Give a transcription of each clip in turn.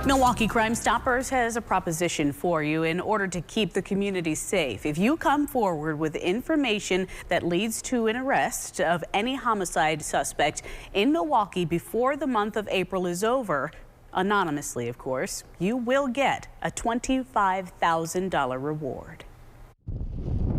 Milwaukee Crime Stoppers has a proposition for you in order to keep the community safe. If you come forward with information that leads to an arrest of any homicide suspect in Milwaukee before the month of April is over, anonymously of course, you will get a $25,000 reward.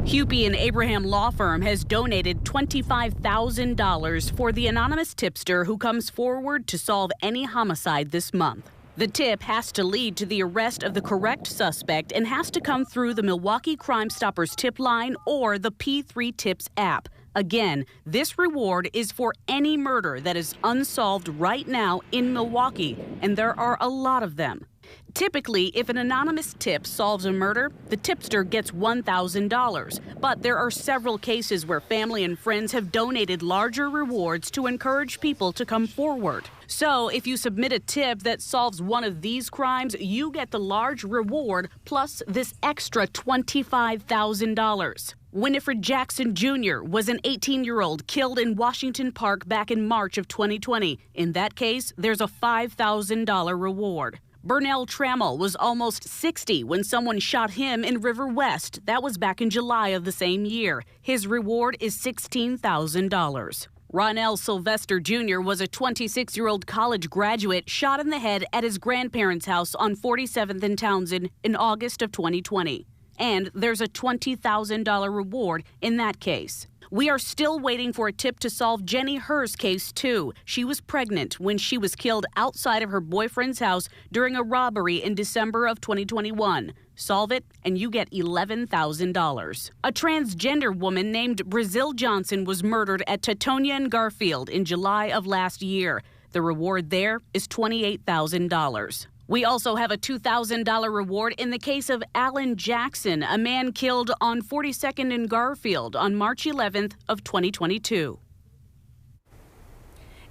Hupy and Abraham Law Firm has donated $25,000 for the anonymous tipster who comes forward to solve any homicide this month. The tip has to lead to the arrest of the correct suspect and has to come through the Milwaukee Crime Stoppers tip line or the P3 Tips app. Again, this reward is for any murder that is unsolved right now in Milwaukee, and there are a lot of them. Typically, if an anonymous tip solves a murder, the tipster gets $1,000. But there are several cases where family and friends have donated larger rewards to encourage people to come forward. So if you submit a tip that solves one of these crimes, you get the large reward plus this extra $25,000. Winifred Jackson Jr. was an 18-year-old killed in Washington Park back in March of 2020. In that case, there's a $5,000 reward. Burnell Trammell was almost 60 when someone shot him in River West. That was back in July of the same year. His reward is $16,000. Ronell Sylvester Jr. was a 26-year-old college graduate shot in the head at his grandparents' house on 47th and Townsend in August of 2020. And there's a $20,000 reward in that case. We are still waiting for a tip to solve Jenny Herr's case, too. She was pregnant when she was killed outside of her boyfriend's house during a robbery in December of 2021. Solve it, and you get $11,000. A transgender woman named Brazil Johnson was murdered at Teutonia and Garfield in July of last year. The reward there is $28,000. We also have a $2,000 reward in the case of Alan Jackson, a man killed on 42nd and Garfield on March 11th of 2022.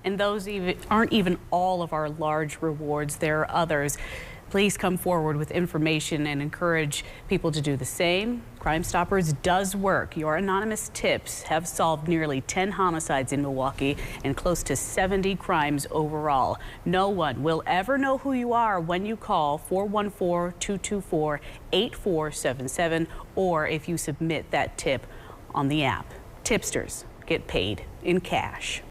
And those aren't even all of our large rewards. There are others. Please come forward with information and encourage people to do the same. Crime Stoppers does work. Your anonymous tips have solved nearly 10 homicides in Milwaukee and close to 70 crimes overall. No one will ever know who you are when you call 414-224-8477 or if you submit that tip on the app. Tipsters get paid in cash.